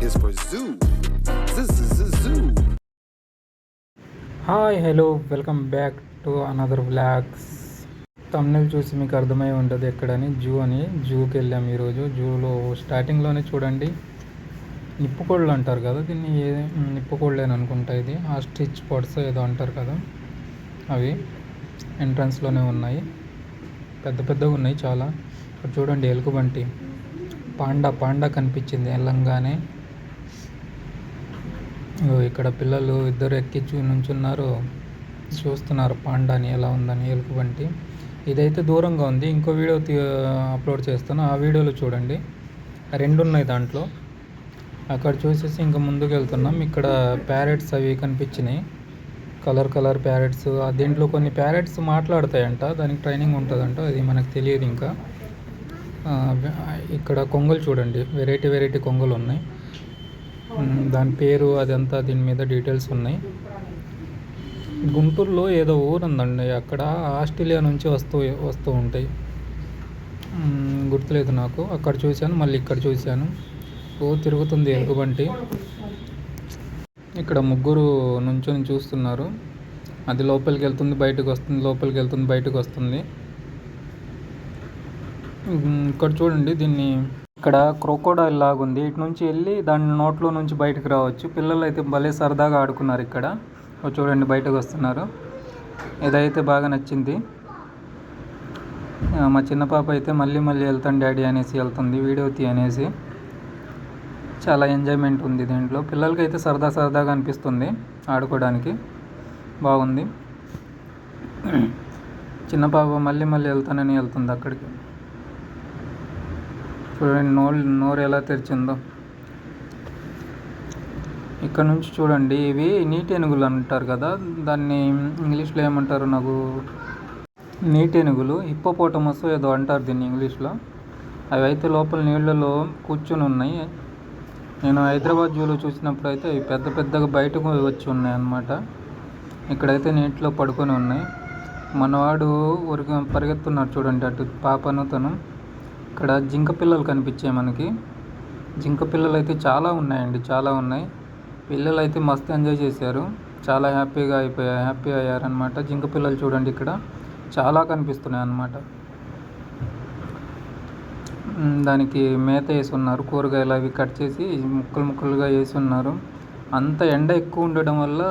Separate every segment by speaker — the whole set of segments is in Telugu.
Speaker 1: is for zoo. Zoo.
Speaker 2: Hi hello welcome back to another vlogs. Thumbnail చూసి మీకు అర్థమై ఉంటుంది ఎక్కడని, జూ అని. జూకి వెళ్ళాం ఈరోజు. జూలో స్టార్టింగ్లోనే చూడండి నిప్పుకోళ్ళు అంటారు కదా దీన్ని, నిప్పుకోళ్ళు అని అనుకుంటా. ఇది ఆస్ట్రిచ్ పొడ్స్ ఏదో అంటారు కదా, అవి ఎంట్రన్స్లోనే ఉన్నాయి. పెద్ద పెద్దగా ఉన్నాయి చాలా. ఇక్కడ చూడండి ఎలుగుబంటి, పాండా కనిపించింది వెళ్ళంగానే. ఇక్కడ పిల్లలు ఇద్దరు ఎక్కించు నుంచున్నారు, చూస్తున్నారు పాండాని ఎలా ఉందని, ఎలుగుబంటి. ఇదైతే దూరంగా ఉంది. ఇంకో వీడియో అప్లోడ్ చేస్తాను, ఆ వీడియోలో చూడండి. రెండు ఉన్నాయి దాంట్లో. అక్కడ చూసేసి ఇంకా ముందుకు వెళ్తున్నాం. ఇక్కడ ప్యారెట్స్ అవి కనిపించినాయి, కలర్ ప్యారెట్స్. దీంట్లో కొన్ని ప్యారెట్స్ మాట్లాడతాయంట, దానికి ట్రైనింగ్ ఉంటుందంట, అది మనకు తెలియదు ఇంకా. ఇక్కడ కొంగలు చూడండి, వెరైటీ కొంగలు ఉన్నాయి. దాని పేరు అదంతా దీని మీద డీటెయిల్స్ ఉన్నాయి. గుంటూరులో ఏదో ఊరు ఉందండి, అక్కడ ఆస్ట్రేలియా నుంచి వస్తూ ఉంటాయి. గుర్తులేదు నాకు. అక్కడ చూశాను, మళ్ళీ ఇక్కడ చూశాను. తిరుగుతుంది ఎలుగుబంటి. ఇక్కడ ముగ్గురు నుంచొని చూస్తున్నారు. అది లోపలికి వెళ్తుంది, బయటకు వస్తుంది, లోపలికి వెళ్తుంది, బయటకు వస్తుంది. ఇక్కడ చూడండి దీన్ని, ఇక్కడ క్రొకోడైల్ లాగా ఉంది. ఇటు నుంచి వెళ్ళి దాని నోట్లో నుంచి బయటకు రావచ్చు. పిల్లలు అయితే భలే సరదాగా ఆడుకున్నారు ఇక్కడ. చూడండి బయటకు వస్తున్నారు. ఇదైతే బాగా నచ్చింది. మా చిన్న పాప అయితే మళ్ళీ వెళ్తాను డాడీ అనేసి వెళ్తుంది, వీడియో అనేసి. చాలా ఎంజాయ్మెంట్ ఉంది దీంట్లో. పిల్లలకి అయితే సరదాగా అనిపిస్తుంది ఆడుకోవడానికి, బాగుంది. చిన్న పాప మళ్ళీ వెళ్తానని వెళ్తుంది అక్కడికి. చూడండి నోరు ఎలా తెరిచిందో. ఇక్కడ నుంచి చూడండి, ఇవి నీటి ఏనుగులు అంటారు కదా, దాన్ని ఇంగ్లీష్లో ఏమంటారు నాకు. నీటి ఏనుగులు, హిప్పోపోటమస్ ఏదో అంటారు దీన్ని ఇంగ్లీష్లో. అవి అయితే లోపల నీళ్ళలో కూర్చొని ఉన్నాయి. నేను హైదరాబాద్ జూలో చూసినప్పుడు అయితే అవి పెద్దగా బయటకు వచ్చి ఉన్నాయి అన్నమాట. ఇక్కడైతే నీటిలో పడుకొని ఉన్నాయి. మనవాడు పరిగెత్తున్నాడు చూడండి అటు, పాపను తను. ఇక్కడ జింక పిల్లలు కనిపించాయి మనకి. జింక పిల్లలు అయితే చాలా ఉన్నాయండి, చాలా ఉన్నాయి. పిల్లలు అయితే మస్తు ఎంజాయ్ చేశారు, చాలా హ్యాపీ అయ్యారనమాట. జింక పిల్లలు చూడండి ఇక్కడ చాలా కనిపిస్తున్నాయి అన్నమాట. దానికి మేత వేసి ఉన్నారు, కూరగాయలు అవి కట్ చేసి ముక్కలుగా వేసి ఉన్నారు. అంత ఎండ ఎక్కువ ఉండడం వల్ల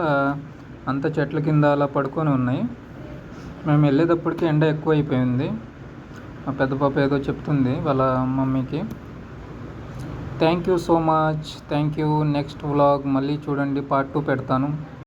Speaker 2: అంత చెట్ల కింద అలా పడుకొని ఉన్నాయి. మేము వెళ్ళేటప్పటికి ఎండ ఎక్కువ అయిపోయింది. మా పెద్ద పాప ఏదో చెప్తుంది వాళ్ళ మమ్మీకి. Thank you so much, thank you. Next vlog మళ్ళీ చూడండి, పార్ట్ 2 పెడతాను.